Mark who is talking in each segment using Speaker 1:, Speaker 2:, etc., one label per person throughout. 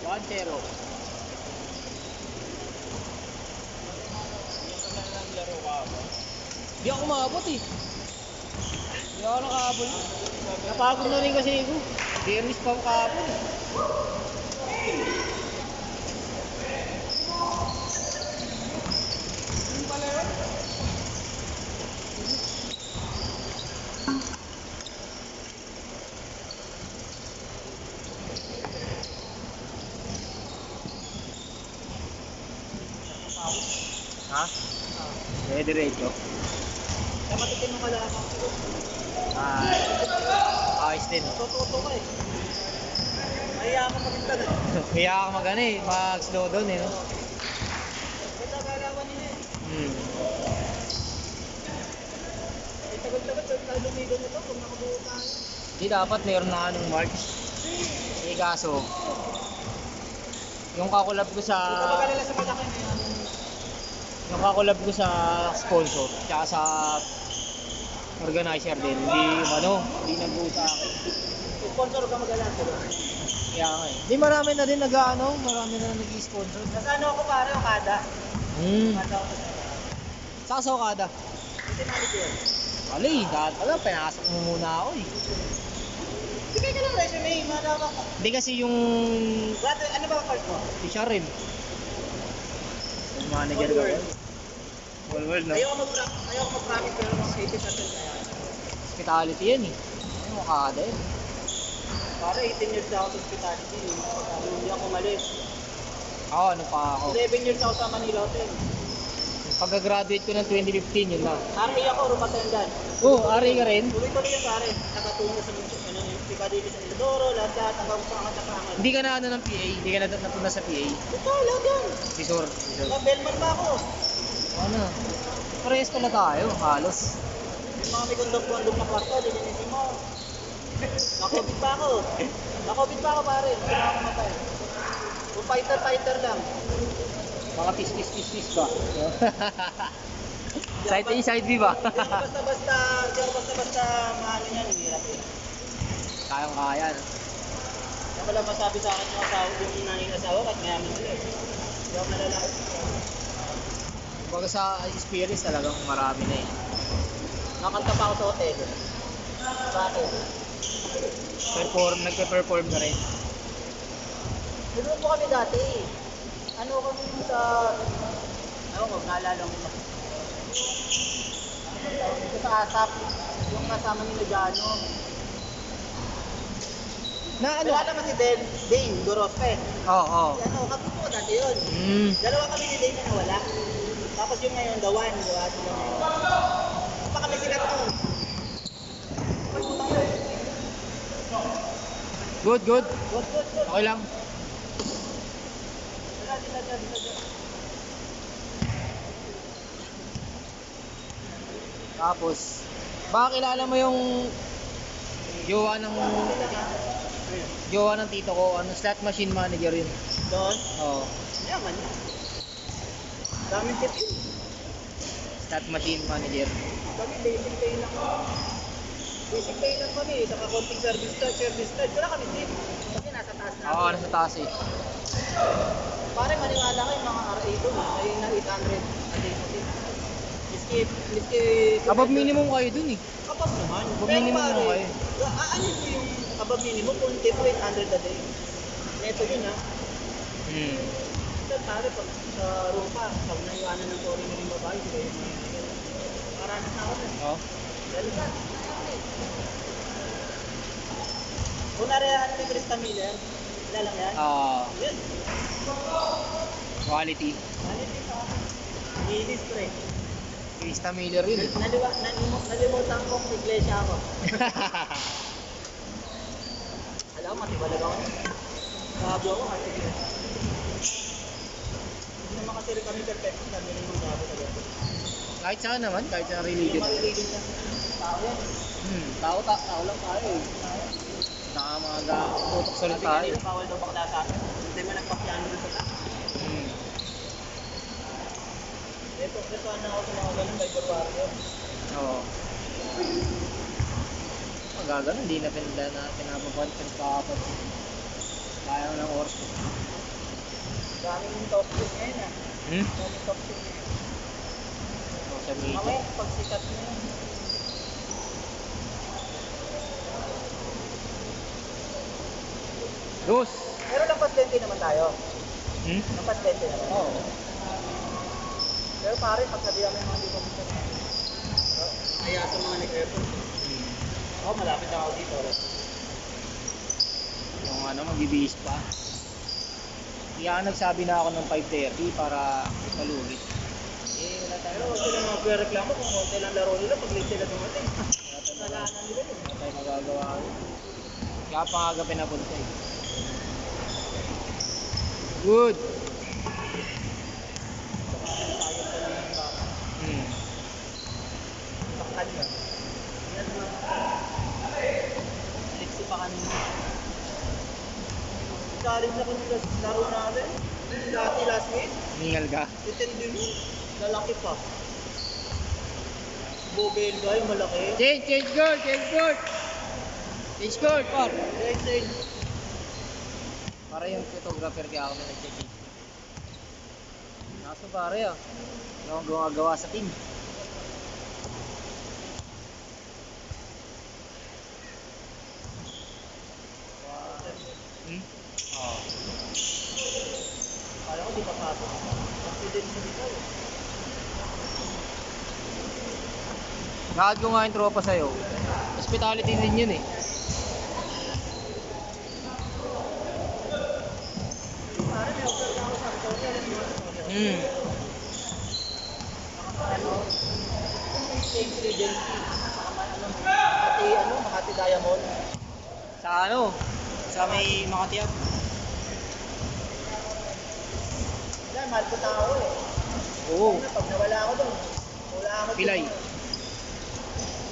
Speaker 1: 1-0. Di ako maabot eh. Di ako nakaabot. Napagod na rin kasi ako. Biyernes pa ako kahapon. Ha? Diretso.
Speaker 2: Namatikin mo kalaman ko.
Speaker 1: Ayos din.
Speaker 2: Tututo ka eh. Kaya ka magintag.
Speaker 1: Kaya ako mag-ano eh, mag-slow down eh, no?
Speaker 2: Ito galawan nila eh. Ay tagal-tagal tayo lumigo mo to kung nakabuo tayo.
Speaker 1: Di dapat mayroon na anong March. Eh kaso, yung kakulab ko sa...
Speaker 2: Ito mag-alala sa malaki na yan.
Speaker 1: Yung kakulab ko sa sponsor, tsaka sa organizer din, hindi nag-usa akin.
Speaker 2: Sponsor ka mag-alala ko.
Speaker 1: Kaya nga eh. Di marami na din marami na nag-i-sponsor.
Speaker 2: Nasa ano ako pare, Okada. Okada ako sa
Speaker 1: Saka sa Okada.
Speaker 2: sinali ko yun.
Speaker 1: Wala eh, dahil pala, pinasok mo muna ako eh.
Speaker 2: Sige ka lang resume, madama ka.
Speaker 1: Hindi kasi yung...
Speaker 2: Brother, ano ba ang card mo?
Speaker 1: Si Sharim. Yung manager ko. Wall world no?
Speaker 2: Ayaw ko mag-promise pero mga 80% kaya.
Speaker 1: Hospitality yan eh. Ano yung Okada yun?
Speaker 2: Para 18 years na ako sa hospitality. Hindi ako umalis.
Speaker 1: Ako, ano pa ako?
Speaker 2: 11 years ako sa Manila Hotel.
Speaker 1: Pagka-graduate ko ng 2015, yun lang.
Speaker 2: RA ako, room attendant.
Speaker 1: Oh, RA ka rin?
Speaker 2: Tuloy-tuloy yung pare. Nakatungo sa ano, yung Picadilly sa Isidoro, lahat hanggang sa angat.
Speaker 1: Hindi ka na ano ng PA? Hindi ka na napunta sa PA?
Speaker 2: Ito, lahat yan.
Speaker 1: Bisor.
Speaker 2: Naka-Bellman pa ako.
Speaker 1: Ano? Parehas pala tayo, halos.
Speaker 2: Yung mga may kondom-kondom na kwarto, lilinisin mo. Nakobit pa ako. Nakobit pa ako pare. Hindi na ako matay. Kung fighter lang.
Speaker 1: Mga pis ba? Side A, side B ba?
Speaker 2: Hindi ako basta-basta maano yan, hirap eh.
Speaker 1: Kayang-kaya no?
Speaker 2: Kaya wala masabi sa akin yung asawa, yung nanay ng asawa, at mayamin sila eh. Hindi ako nalalaki.
Speaker 1: Baga sa experience talagang marami na eh.
Speaker 2: Nakanta pa ako sa hotel. Bakit?
Speaker 1: Nagpe-perform ka rin.
Speaker 2: Nagluto kami dati. Ano kami sa... Ano ko, naalala ko pa. Dito sa ASAP, yung kasama ni Lojano.
Speaker 1: Na ano?
Speaker 2: Wala naman si Dane Gorospe.
Speaker 1: Oo.
Speaker 2: Ano, kapupo ko dati yun. Dalawa kami ni Dane na nawala. Tapos yung ngayon, the one, diba? Sila ngayon. Pa kami sikat nun.
Speaker 1: Good.
Speaker 2: Good.
Speaker 1: Okay lang.
Speaker 2: Sila dyan.
Speaker 1: Tapos, baka kilala mo yung jowa ng tito ko, ano, slot machine manager yun.
Speaker 2: Doon?
Speaker 1: Oo.
Speaker 2: Yaman na. Daming tip yun.
Speaker 1: Slot machine manager.
Speaker 2: Kami, basic pay lang. Basic pay lang kami. Saka konting service charge. Wala kami tip. Kasi nasa taas na.
Speaker 1: Oo, nasa taas eh.
Speaker 2: Pare, maniwala kayo mga RA doon. Ay na 800 a day sa tip. Miski...
Speaker 1: Above minimum kayo dun eh.
Speaker 2: Above naman.
Speaker 1: Above minimum
Speaker 2: pare,
Speaker 1: mo kayo.
Speaker 2: Ano po yung above minimum kung tip 800 a day? Neto yun ha. Pare, pag sa room pa, pag naiwanan ng sorry mo yung babae, di ba yung mga paranas na ako na.
Speaker 1: Oo.
Speaker 2: Dali ka. Kung nariyahan ni Krista Miller, wala lang yan. Yun.
Speaker 1: Quality.
Speaker 2: Ano dito? Ilis pre.
Speaker 1: Krista Miller yun eh.
Speaker 2: Nalimutan kong iglesia ako. Alam mo, matibalag ako. Gabo ako, kasi hindi naman kasi rin kami perfect kami rin yung gabo talaga.
Speaker 1: Kahit saan naman, kahit sa
Speaker 2: Hindi
Speaker 1: religion.
Speaker 2: ma-religion lang. Tao yan.
Speaker 1: Tao lang tayo eh. Saka mga tutok sa rin tayo.
Speaker 2: Bawal daw bakla sa akin. Hindi mo nagpakyano rin sa taas. Ito na ako sa mga ganun by February.
Speaker 1: Oo. Magaganon, hindi na pinapapansin. Kaya ng oras.
Speaker 2: Daming toxic ngayon ah.
Speaker 1: Hmm?
Speaker 2: Daming toxic ngayon.
Speaker 1: Sa media.
Speaker 2: Mamaya, pag sikat mo yun.
Speaker 1: Dos!
Speaker 2: Pero lampas 20 naman tayo.
Speaker 1: Hmm?
Speaker 2: Lampas 20 naman.
Speaker 1: Oo.
Speaker 2: Pero pare, pag sabihan mo yung mga dito dito. Kaya sa mga nag-airport. Oo, malapit ako dito.
Speaker 1: Yung ano, magbibihis pa. Kaya nagsabi na ako ng 5:30 para malulit. Eh, wala tayo.
Speaker 2: Pero huwag sila mga reklamo kung konti lang laro nila pag late sila dumating. Nalanan nila yun.
Speaker 1: Wala tayo magagawa. Kaya pa nga pinapunta eh. Good! Hmm.
Speaker 2: Saktan yun. Yan mga Alexi pa kanina. Challenge na kung nila laro natin. Dati last week.
Speaker 1: Ningal ka.
Speaker 2: Itindi mo. Lalaki pa. Bobel guy, malaki.
Speaker 1: Change court! Change court! Change court, par!
Speaker 2: Excel.
Speaker 1: Para yung photographer kaya ako na nag-change. Kaso pare ah. Wala akong gumagawa sa team. Hmm? Oo.
Speaker 2: Kala ko di papasok. Confidence sa dito.
Speaker 1: Nakad ko nga yung tropa sa'yo. Hospitality din yun eh.
Speaker 2: Pare, may offer na ako sa Antonio.
Speaker 1: Hmm.
Speaker 2: Ano? Same Regency. Makati Diamond.
Speaker 1: Sa ano? Sa may Makatiab.
Speaker 2: Yan, mahal ko tao eh.
Speaker 1: Oo.
Speaker 2: Pag nawala ako doon, wala ako.
Speaker 1: Pilay.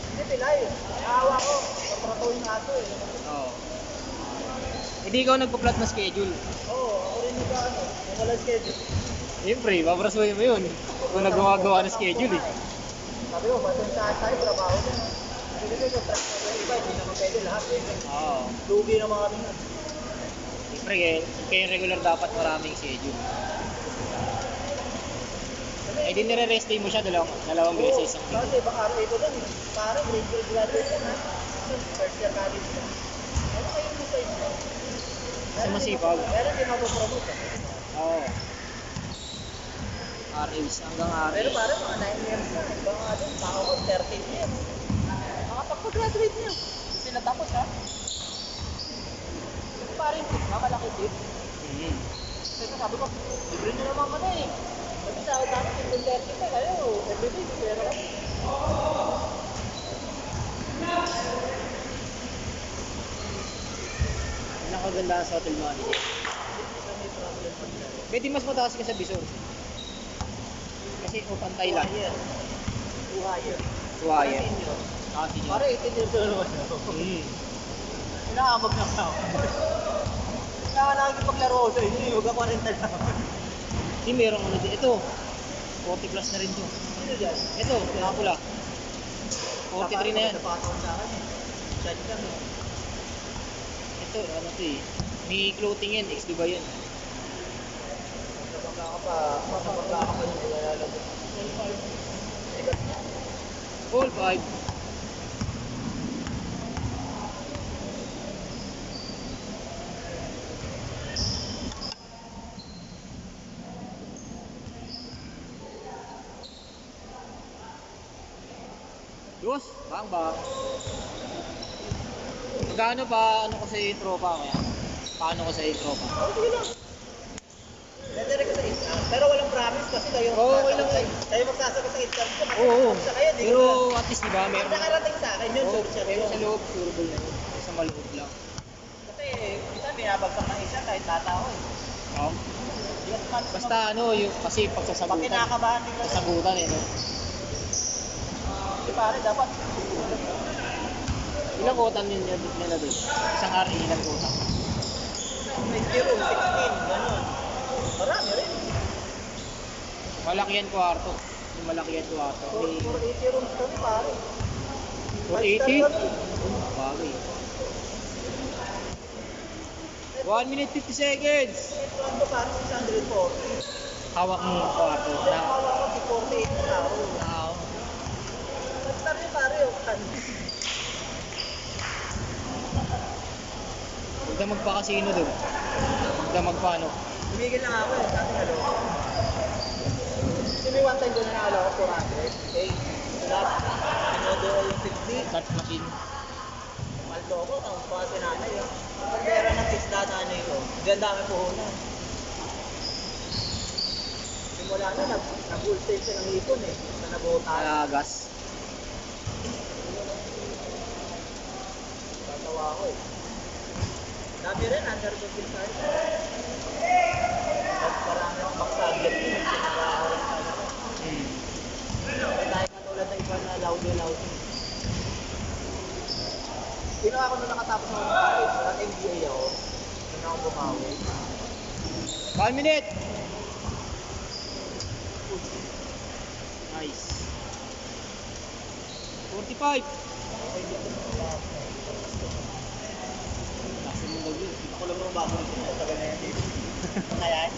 Speaker 2: Hindi, pilay. Naawa ko. Paprato yung aso eh.
Speaker 1: Oo. Hindi ikaw nagpa-plot na schedule.
Speaker 2: Oo, ako rin ano. Kung wala schedule.
Speaker 1: Siyempre, paprasuhin mo yun. Kung nagumagawa ng schedule eh.
Speaker 2: Sabi ko, pasensyahan tayo, trabaho na. Hindi ko track na yung iba, hindi naman pwede lahat eh.
Speaker 1: Oo.
Speaker 2: Lugi naman kami nun.
Speaker 1: Siyempre, kaya regular dapat maraming schedule. Eh di nire-rest day mo siya dalawang beses sa isang linggo.
Speaker 2: Kasi baka RA ko doon, parang grade grade graduate yan ha. First year college na. Ano kayo mo sa inyo?
Speaker 1: Kasi masipag.
Speaker 2: Pero hindi mapopromote eh.
Speaker 1: Oo. RAs hanggang
Speaker 2: Pero
Speaker 1: RAs.
Speaker 2: parang mga 9 years na. Baka doon, baka ko 13 years. Makapag-graduate niya. Hindi sila tapos ha. Parang tip na, malaki tip.
Speaker 1: Mhm.
Speaker 2: Kasi sabi ko, libre nyo naman ka na eh. Kasi sa ako dati, 15-30 pa kayo. Everyday, pero
Speaker 1: Yun ang kagandahan sa hotel manager. Pwede mas mataas ka sa Bison. Kasi pantay lang.
Speaker 2: Buhayer.
Speaker 1: Tuwayan.
Speaker 2: Senior.
Speaker 1: Kasi yun.
Speaker 2: Parang 18 years old naman ako. Inaamag na ako. Kaya nakikipag-laro ako sa inyo, huwag ako 40 lang.
Speaker 1: Hindi, meron ano din. Ito, 40 plus na rin to.
Speaker 2: Sino dyan?
Speaker 1: Ito, nakapula. 43 na yan.
Speaker 2: Napakataon sa akin eh. Chat lang eh.
Speaker 1: Ito, ano to eh. May clothing yan, ex-Dubai yan.
Speaker 2: Kapag ako pa, kapag ako pa yung ilalabot.
Speaker 1: All 5. Dos, bang bang. Magkano pa, ano ko sa yung tropa kaya? Paano ko sa yung tropa?
Speaker 2: Okay lang. Nandere ka sa Instagram, pero walang promise kasi kayo
Speaker 1: Oo, okay lang.
Speaker 2: kayo magsasagot sa Instagram ko.
Speaker 1: Oo,
Speaker 2: Sa kayo, di
Speaker 1: pero
Speaker 2: ko
Speaker 1: at least diba,
Speaker 2: Pag
Speaker 1: meron.
Speaker 2: nakarating sa akin yun,
Speaker 1: Oo,
Speaker 2: sure siya
Speaker 1: pero
Speaker 2: yun.
Speaker 1: sa loob, surable na yun. Sa maloob lang.
Speaker 2: Kasi, minsan binabagsak ng isa kahit tatao eh.
Speaker 1: Oo.
Speaker 2: Yes, man.
Speaker 1: Basta ano, yung, kasi
Speaker 2: Pag
Speaker 1: pagsasagutan.
Speaker 2: kinakabahan din kasi.
Speaker 1: Sasagutan eh, no?
Speaker 2: Di pare, dapat.
Speaker 1: Ilang kotan yun nila doon? Isang RA, ilang kotan?
Speaker 2: 20 room, 16, gano'n. Marami rin.
Speaker 1: Malaki yan kwarto. Yung malaki yan kwarto.
Speaker 2: For 80 rooms kami pare.
Speaker 1: 480?
Speaker 2: Five-star kami.
Speaker 1: Bagay.
Speaker 2: Eh,
Speaker 1: 1 minute 50 seconds.
Speaker 2: Ito lang to parang 640.
Speaker 1: Hawak mo ang kwarto.
Speaker 2: Kaya hawa ko 48 na tao.
Speaker 1: Now,
Speaker 2: Mag-start yun pare yung kan.
Speaker 1: huwag na magpa-casino doon. Huwag na magpa-ano.
Speaker 2: Tumigil lang ako eh, sabi nga loko. Kasi may one time doon na nakala ko 400. Okay, slot. Pinodo yung 60.
Speaker 1: Start machine.
Speaker 2: Maldo ko, ang pa si nanay eh. Pag meron ng 6 na nanay ko, diyan dami puhunan. Simula na, nag-full save siya ng ipon eh. Na nabutan.
Speaker 1: Alagas.
Speaker 2: Tatawa ko eh. Dami rin, under the field tayo. At marami akong back subject yun. Sinagawa ko rin tayo. May tayo katulad ng iba na lousy. Sino ako nung nakatapos ako ng college? Nag-MBA ako. Doon ako bumawi.
Speaker 1: 1 minute! Nice. 45. Lasa mo daw yun.
Speaker 2: Ako lang nung bago rin ito. Tagal na yan dito. Kaya yan?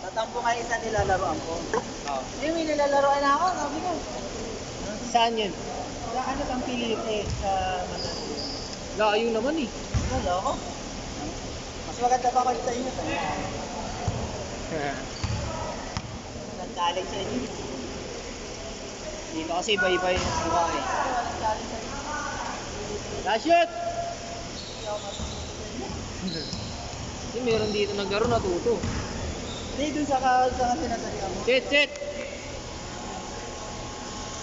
Speaker 2: Tatampo nga isa nilalaroan ko.
Speaker 1: Oh.
Speaker 2: Eh, may nilalaroan na ako. Sabi ko.
Speaker 1: Saan yun?
Speaker 2: Sa ano kang pilit eh. Sa Manila.
Speaker 1: Layo naman eh.
Speaker 2: Wala ako. Mas maganda pa kayo sa inyo. Nag-challenge sa inyo.
Speaker 1: Dito kasi iba-iba yung suka eh.
Speaker 2: Nag-challenge sa inyo.
Speaker 1: Last shot! Kasi meron dito naglaro natuto.
Speaker 2: Hindi, dun sa sinasabi ako.
Speaker 1: Set, set!